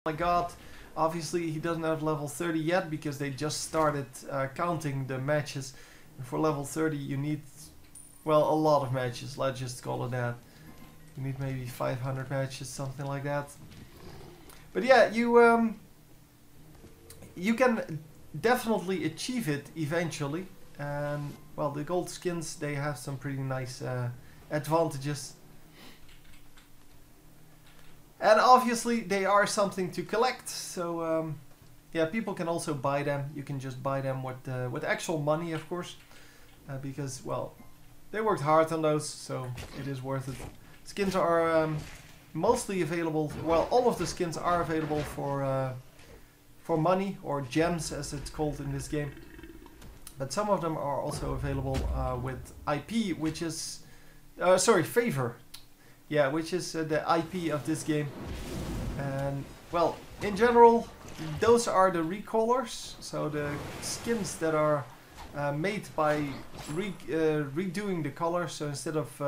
my god. Obviously he doesn't have level 30 yet because they just started counting the matches. And for level 30 you need, well, a lot of matches, let's just call it that. You need maybe 500 matches, something like that. But yeah, you can definitely achieve it eventually. And well, the gold skins, they have some pretty nice advantages. And obviously they are something to collect, so yeah, people can also buy them. You can just buy them with actual money, of course, because, well, they worked hard on those, so it is worth it. Skins are mostly available, well, all of the skins are available for money, or gems as it's called in this game. But some of them are also available with IP, which is, sorry, favor. Yeah, which is the IP of this game. And, well, in general, those are the recolors. So the skins that are made by redoing the color. So instead of,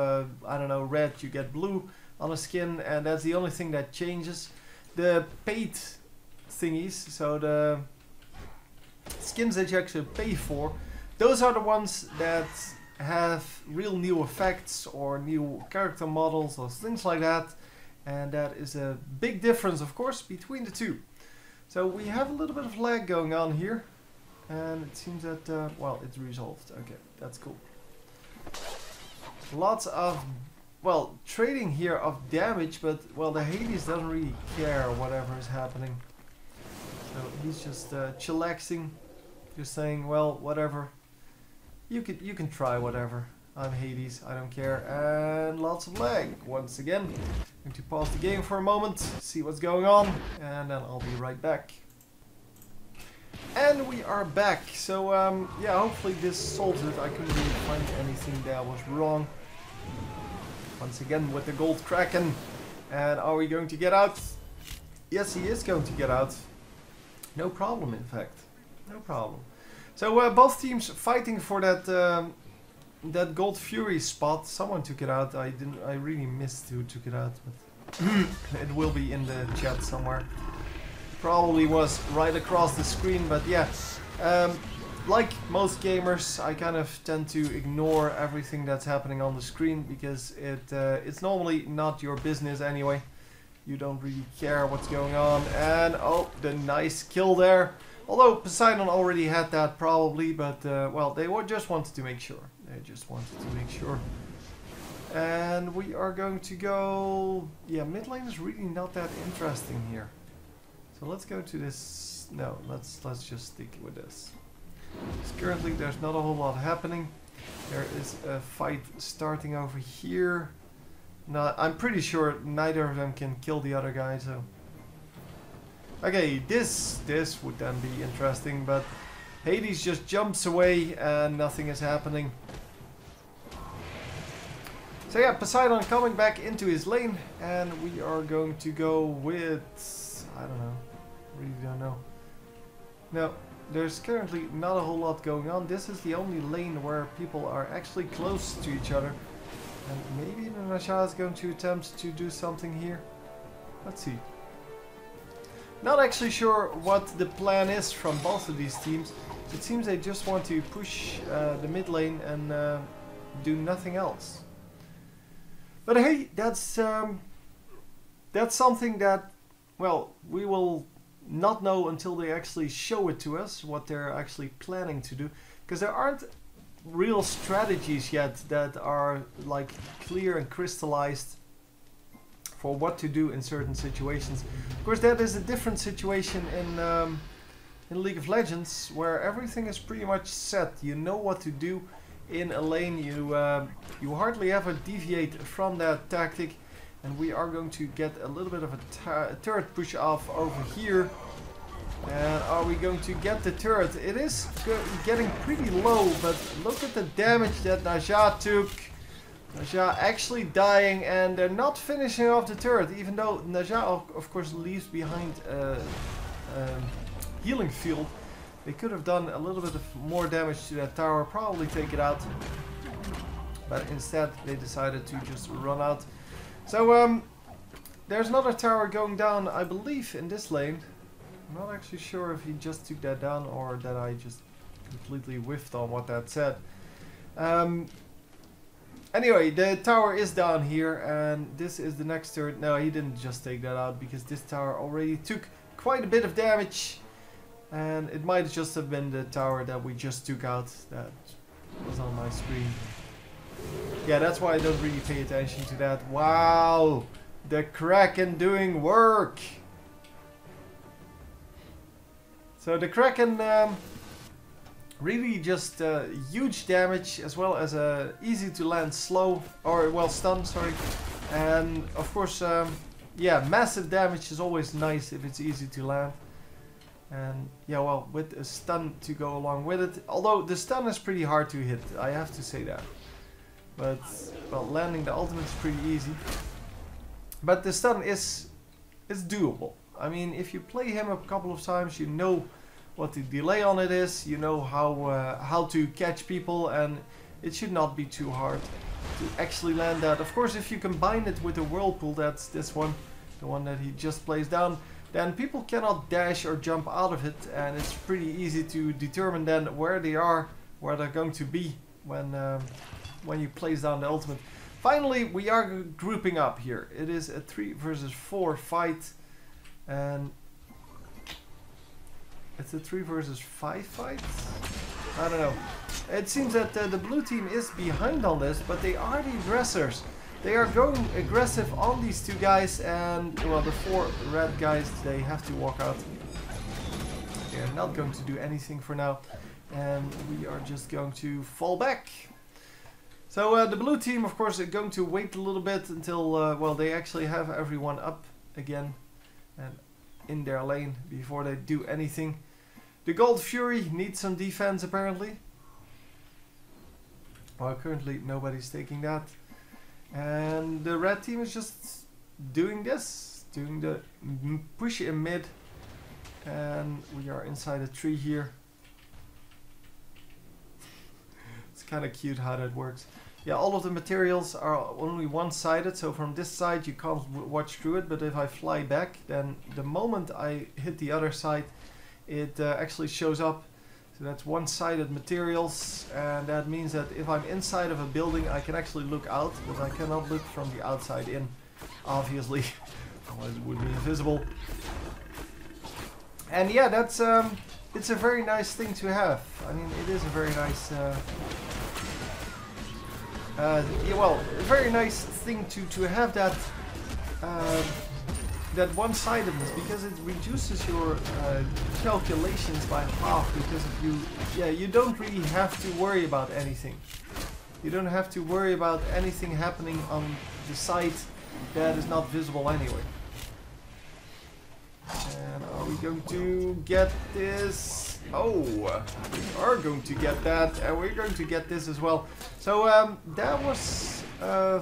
I don't know, red, you get blue on a skin. And that's the only thing that changes. The paid thingies, so the skins that you actually pay for, those are the ones that have real new effects or new character models or things like that, and that is a big difference, of course, between the two. So we have a little bit of lag going on here, and it seems that well, it's resolved. Okay, that's cool. Lots of, well, trading here of damage, but, well, the Hades doesn't really care whatever is happening, so he's just chillaxing, just saying, well, whatever. You can try whatever. I'm Hades, I don't care. And lots of lag once again. I'm going to pause the game for a moment, see what's going on, and then I'll be right back. And we are back. So yeah, hopefully this solves it. I couldn't really find anything that was wrong. Once again with the gold kraken. And are we going to get out? Yes, he is going to get out. No problem, in fact. No problem. So both teams fighting for that that Gold Fury spot. Someone took it out. I didn't. I really missed who took it out, but it will be in the chat somewhere. Probably was right across the screen, but yeah. Like most gamers, I kind of tend to ignore everything that's happening on the screen because it's normally not your business anyway. You don't really care what's going on. And oh, the nice kill there. Although Poseidon already had that probably, but well, they just wanted to make sure. They just wanted to make sure. And we are going to go... Yeah, mid lane is really not that interesting here. So let's go to this... No, let's just stick with this. Because currently there's not a whole lot happening. There is a fight starting over here. Now, I'm pretty sure neither of them can kill the other guy, so... Okay, this would then be interesting, but Hades just jumps away and nothing is happening. So yeah, Poseidon coming back into his lane, and we are going to go with... I don't know. Really don't know. No, there's currently not a whole lot going on. This is the only lane where people are actually close to each other. And maybe Nasha is going to attempt to do something here. Let's see. Not actually sure what the plan is from both of these teams. It seems they just want to push the mid lane and do nothing else. But hey, that's something that, well, we will not know until they actually show it to us, what they're actually planning to do. Because there aren't real strategies yet that are like clear and crystallized for what to do in certain situations. Of course, that is a different situation in League of Legends, where everything is pretty much set. You know what to do in a lane. You hardly ever deviate from that tactic. And we are going to get a little bit of a turret push off over here. And are we going to get the turret? It is getting pretty low, but look at the damage that Naja took. Naja actually dying, and they're not finishing off the turret, even though Naja of course leaves behind a healing field. They could have done a little bit of more damage to that tower, probably take it out. But instead they decided to just run out. So there's another tower going down, I believe, in this lane. I'm not actually sure if he just took that down or that I just completely whiffed on what that said. Anyway, the tower is down here, and this is the next turret. No, he didn't just take that out, because this tower already took quite a bit of damage. And it might just have been the tower that we just took out that was on my screen. Yeah, that's why I don't really pay attention to that. Wow! The Kraken doing work! So the Kraken really just huge damage, as well as easy to land slow, or well, stun, sorry. And of course, yeah, massive damage is always nice if it's easy to land. And yeah, well, with a stun to go along with it. Although the stun is pretty hard to hit, I have to say that. But, well, landing the ultimate is pretty easy. But the stun is doable. I mean, if you play him a couple of times, you know what the delay on it is. You know how to catch people, and it should not be too hard to actually land that. Of course, if you combine it with the whirlpool, that's this one, the one that he just plays down, then people cannot dash or jump out of it, and it's pretty easy to determine then where they are, where they're going to be when you place down the ultimate. Finally, we are grouping up here. It is a 3 versus 4 fight, and it's a 3 versus 5 fight? I don't know. It seems that the blue team is behind on this, but they are the aggressors. They are going aggressive on these two guys, and well, the 4 red guys, they have to walk out. They're not going to do anything for now, and we are just going to fall back. So the blue team, of course, are going to wait a little bit until well, they actually have everyone up again and in their lane before they do anything. The Gold Fury needs some defense apparently. Well, currently nobody's taking that. And the red team is just doing this, doing the push in mid. And we are inside a tree here. It's kind of cute how that works. Yeah, all of the materials are only one-sided, so from this side you can't watch through it, but if I fly back, then the moment I hit the other side, it actually shows up. So that's one-sided materials, and that means that if I'm inside of a building, I can actually look out, but I cannot look from the outside in, obviously. Otherwise it would be invisible. And yeah, that's it's a very nice thing to have. I mean, it is a very nice yeah, well, a very nice thing to have that that one-sidedness, because it reduces your calculations by half, because if you don't really have to worry about anything. You don't have to worry about anything happening on the side that is not visible anyway. And are we going to get this? Oh, we are going to get that, and we're going to get this as well. So that was 4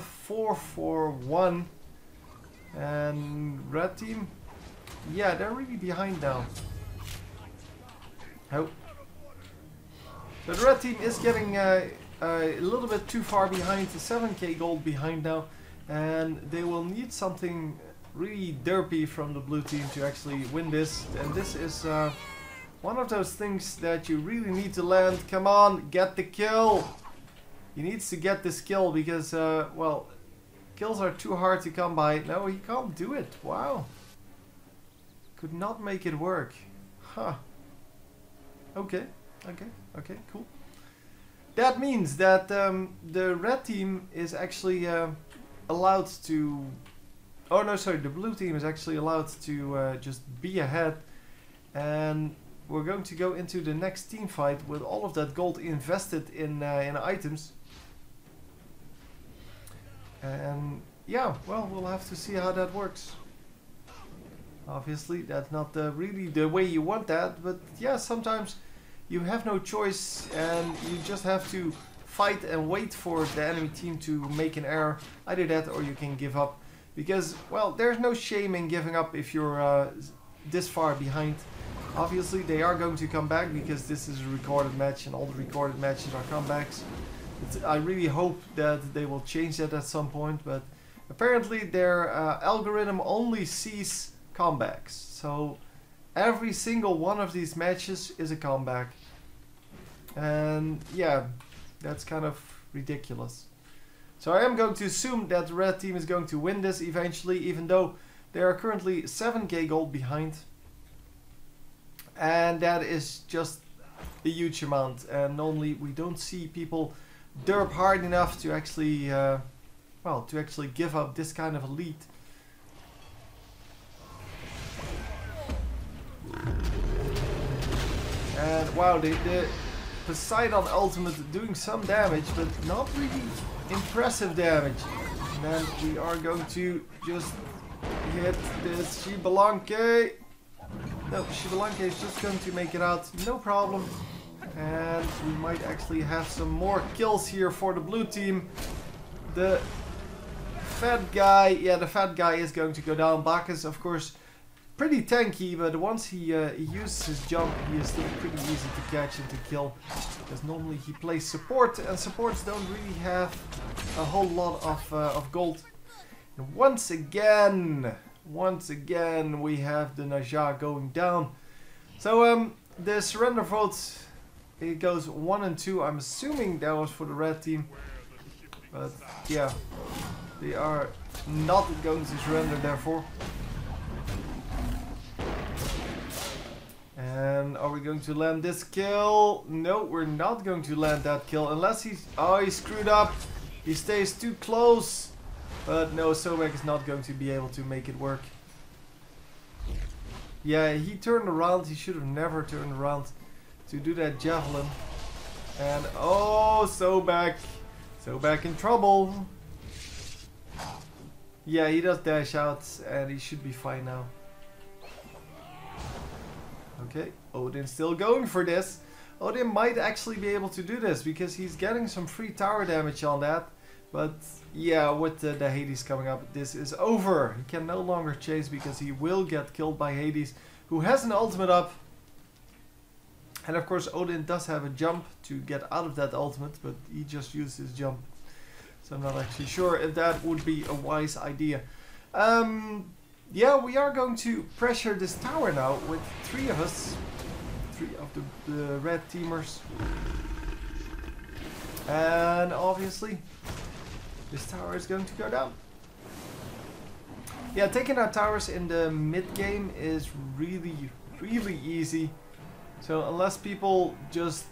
for 1. And red team, yeah, they're really behind now. Oh. So the red team is getting a little bit too far behind, the 7k gold behind now. And they will need something really derpy from the blue team to actually win this. And this is one of those things that you really need to land. Come on, get the kill. He needs to get this kill because, well, kills are too hard to come by. No, he can't do it. Wow. Could not make it work. Huh. Okay, cool. That means that the red team is actually allowed to... Oh no, sorry, the blue team is actually allowed to just be ahead. And we're going to go into the next team fight with all of that gold invested in items. And yeah, well, we'll have to see how that works. Obviously, that's not really the way you want that, but yeah, sometimes you have no choice and you just have to fight and wait for the enemy team to make an error. Either that or you can give up. Because, well, there's no shame in giving up if you're this far behind. Obviously, they are going to come back because this is a recorded match and all the recorded matches are comebacks. I really hope that they will change that at some point, but Apparently their algorithm only sees comebacks. So every single one of these matches is a comeback. And yeah, that's kind of ridiculous. So I am going to assume that the red team is going to win this eventually, even though they are currently 7k gold behind. And that is just a huge amount. And normally we don't see people derp hard enough to actually, well, to actually give up this kind of a lead. And wow, the Poseidon ultimate doing some damage, but not really impressive damage. And then we are going to just hit this Shibalanke. No, Shibalanke is just going to make it out, no problem. And we might actually have some more kills here for the blue team. The fat guy, yeah, the fat guy is going to go down. Bacchus, of course, pretty tanky, but once he uses his jump, he is still pretty easy to catch and to kill. Because normally he plays support, and supports don't really have a whole lot of gold. And once again, we have the Naja going down. So the surrender votes, it goes 1 and 2. I'm assuming that was for the red team, but yeah, they are not going to surrender therefore. And are we going to land this kill? No, we're not going to land that kill unless he's... Oh, he screwed up. He stays too close. But no, Sobek is not going to be able to make it work. Yeah, he turned around. He should have never turned around to do that javelin. And oh, Sobek. Sobek in trouble. Yeah, he does dash out and he should be fine now. Okay, Odin still going for this. Odin might actually be able to do this because he's getting some free tower damage on that. But yeah, with the Hades coming up, this is over. He can no longer chase because he will get killed by Hades, who has an ultimate up. And of course Odin does have a jump to get out of that ultimate, but he just used his jump. So I'm not actually sure if that would be a wise idea. Yeah, we are going to pressure this tower now with 3 of us. 3 of the red teamers. And obviously, this tower is going to go down. Yeah, taking out towers in the mid game is really easy. So unless people just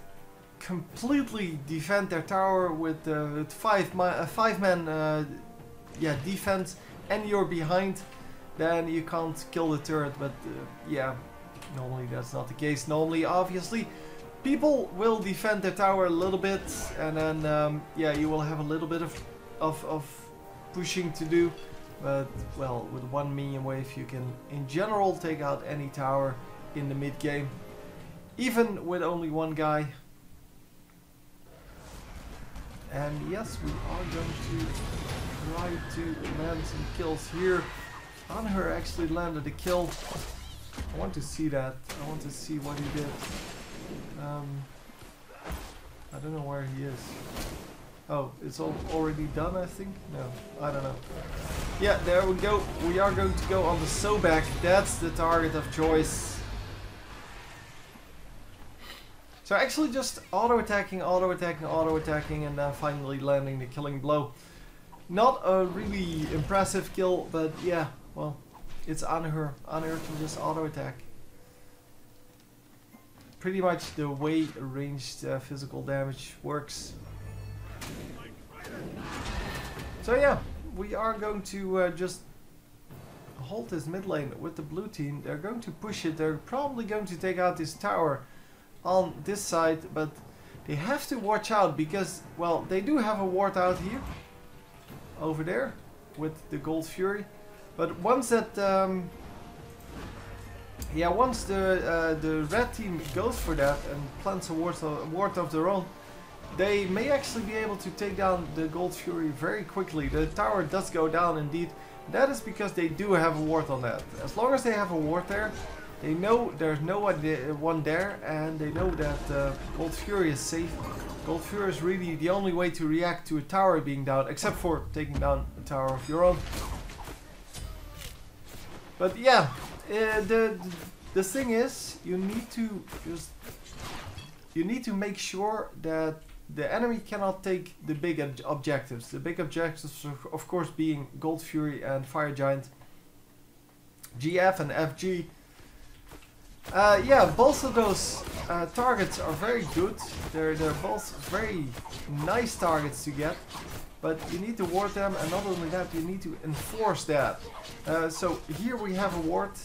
completely defend their tower with 5-man defense and you're behind, then you can't kill the turret. But yeah, normally that's not the case. Normally, obviously, people will defend their tower a little bit, and then yeah, you will have a little bit of pushing to do. But well, with 1 minion wave, you can in general take out any tower in the mid game, even with only 1 guy. And yes, we are going to try to land some kills here. Anhur actually landed a kill. I want to see that. I want to see what he did. I don't know where he is. Oh, it's already done, I think? No, I don't know. Yeah, there we go. We are going to go on the Sobek. That's the target of choice. So actually just auto-attacking, and then finally landing the killing blow. Not a really impressive kill, but yeah, well, it's Anhur. Anhur can just auto-attack. Pretty much the way ranged physical damage works. So yeah, we are going to just hold this mid lane with the blue team. They're going to push it. They're probably going to take out this tower on this side, but they have to watch out because, well, they do have a ward out here, over there, with the Gold Fury. But once that, yeah, once the red team goes for that and plants a ward of their own, they may actually be able to take down the Gold Fury very quickly. The tower does go down indeed. That is because they do have a ward on that. As long as they have a ward there, they know there's no one there, and they know that Gold Fury is safe. Gold Fury is really the only way to react to a tower being down, except for taking down a tower of your own. But yeah, the thing is, you need to make sure that the enemy cannot take the big objectives. The big objectives, of course, being Gold Fury and Fire Giant, GF and FG. Yeah, both of those targets are very good. They're both very nice targets to get, but you need to ward them, and not only that, you need to enforce that. So here we have a ward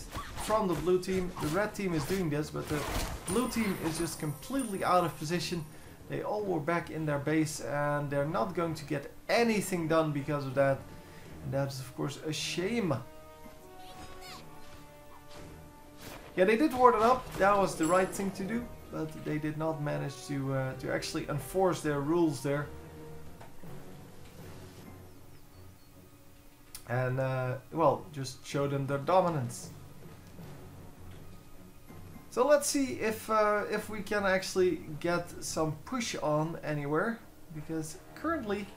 from the blue team. The red team is doing this, but the blue team is just completely out of position. They all were back in their base, and they're not going to get anything done because of that. And that's of course a shame. Yeah, they did ward it up. That was the right thing to do, but they did not manage to actually enforce their rules there. And well, just show them their dominance. So let's see if we can actually get some push on anywhere, because currently,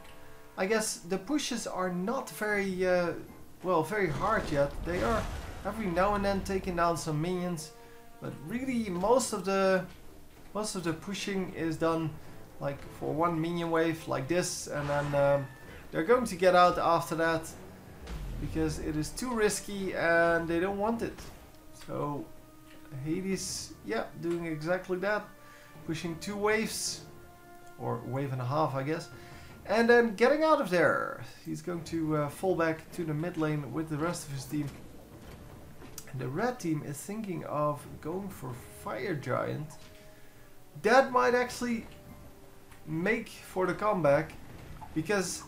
I guess the pushes are not very well, very hard yet. They are every now and then taking down some minions, but really most of the pushing is done like for one minion wave like this, and then they're going to get out after that because it is too risky and they don't want it. So Hades, yeah, doing exactly that, pushing 2 waves, or wave and a half, I guess, and then getting out of there. He's going to fall back to the mid lane with the rest of his team. And the red team is thinking of going for Fire Giant. That might actually make for the comeback, because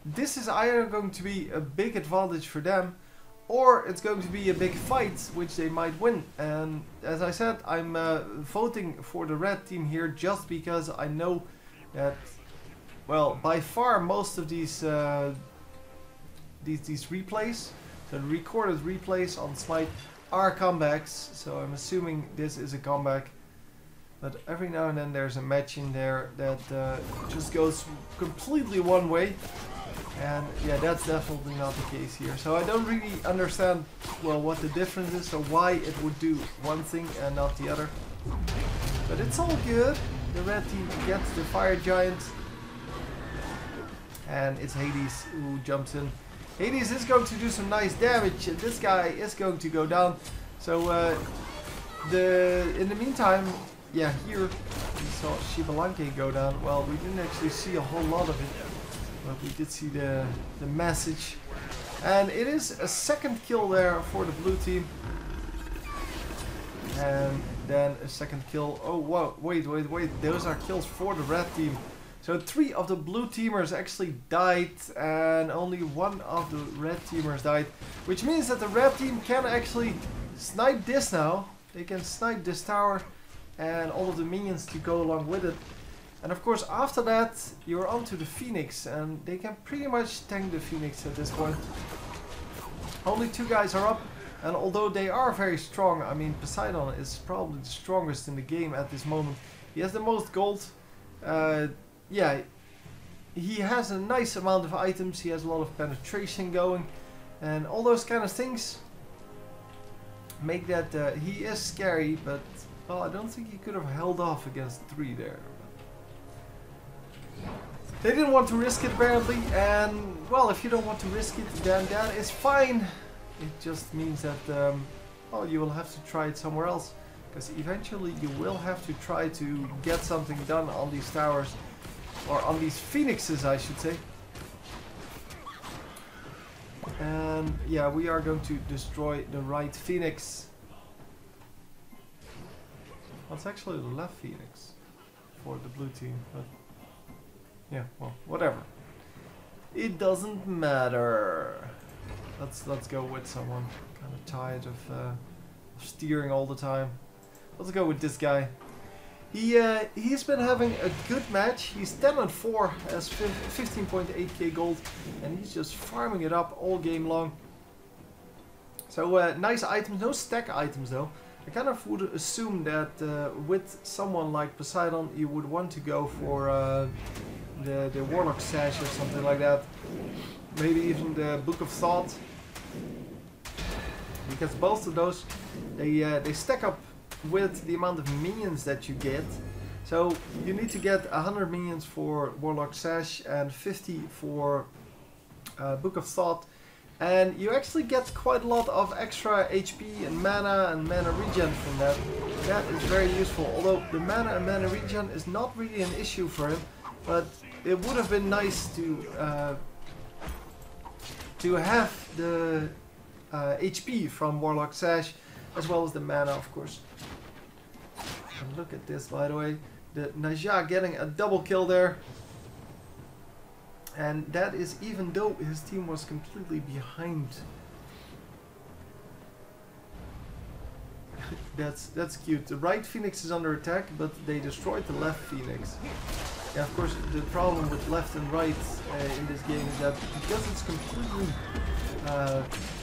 this is either going to be a big advantage for them, or it's going to be a big fight, which they might win. And as I said, I'm voting for the red team here just because I know that, well, by far most of these replays, the recorded replays on Smite, are comebacks. So I'm assuming this is a comeback. But every now and then there's a match in there that just goes completely one way. And yeah, that's definitely not the case here. So I don't really understand, well, what the difference is or why it would do one thing and not the other. But it's all good. The red team gets the Fire Giant. And it's Hades who jumps in. Hades is going to do some nice damage, and this guy is going to go down. So in the meantime, yeah, here we saw Shibalanke go down. Well, we didn't actually see a whole lot of it, but we did see the message. And it is a second kill there for the blue team. And then a second kill. Oh, whoa, wait. Those are kills for the red team. So 3 of the blue teamers actually died, and only 1 of the red teamers died. Which means that the red team can actually snipe this now. They can snipe this tower and all of the minions to go along with it. And of course after that you're on to the Phoenix, and they can pretty much tank the Phoenix at this point. Only 2 guys are up, and although they are very strong, I mean Poseidon is probably the strongest in the game at this moment. He has the most gold. Yeah, he has a nice amount of items, he has a lot of penetration going, and all those kind of things make that he is scary, but well, I don't think he could have held off against 3 there. They didn't want to risk it apparently, and well, if you don't want to risk it, then that is fine. It just means that well, you will have to try it somewhere else, because eventually you will have to try to get something done on these towers, or on these phoenixes I should say. And yeah, we are going to destroy the right phoenix. Well, it's actually the left phoenix for the blue team, but yeah, well, whatever. It doesn't matter. Let's go with someone. Kind of tired of steering all the time. Let's go with this guy. He's been having a good match. He's 10-4, has 15.8k gold, and he's just farming it up all game long. So nice items, no stack items though. I kind of would assume that with someone like Poseidon, you would want to go for the Warlock Sash or something like that. Maybe even the Book of Thought, because both of those they stack up with the amount of minions that you get. So you need to get 100 minions for Warlock Sash and 50 for Book of Thought. And you actually get quite a lot of extra HP and mana regen from that. That is very useful. Although the mana and mana regen is not really an issue for him, but it would have been nice to have the HP from Warlock Sash, as well as the mana, of course. And look at this, by the way. The Naja getting a double kill there. And that is even though his team was completely behind. That's cute. The right Phoenix is under attack, but they destroyed the left Phoenix. Yeah, of course, the problem with left and right in this game is that because it's completely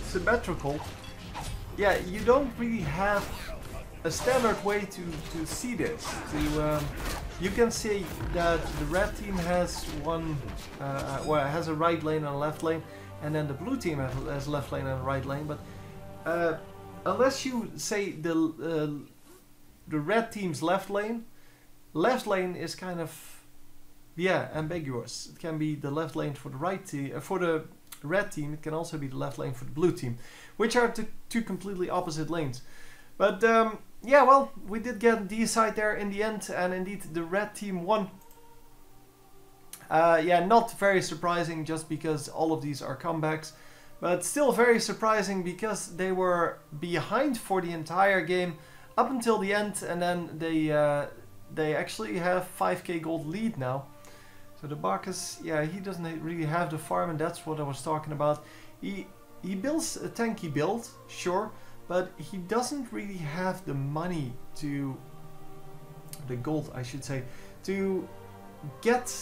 symmetrical, yeah, you don't really have a standard way to see this. You can see that the red team has has a right lane and a left lane, and then the blue team has a left lane and a right lane. But unless you say the red team's left lane is kind of ambiguous. It can be the left lane for the right team, for the red team. It can also be the left lane for the blue team, which are two completely opposite lanes. But yeah, well, we did get D-side there in the end, and indeed the red team won. Yeah, not very surprising just because all of these are comebacks, but still very surprising because they were behind for the entire game up until the end, and then they actually have 5k gold lead now. So the Bacchus, yeah, he doesn't really have the farm, and that's what I was talking about. He builds a tanky build, sure, but he doesn't really have the money to, the gold I should say, to get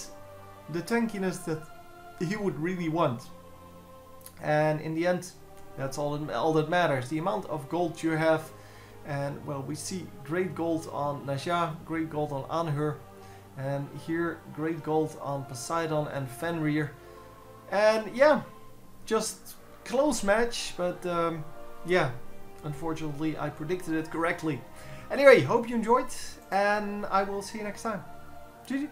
the tankiness that he would really want. And in the end, that's all that matters. The amount of gold you have, and well, we see great gold on Naja, great gold on Anhur, and here great gold on Poseidon and Fenrir. And yeah, just close match, but yeah, unfortunately I predicted it correctly. Anyway, hope you enjoyed, and I will see you next time. GG.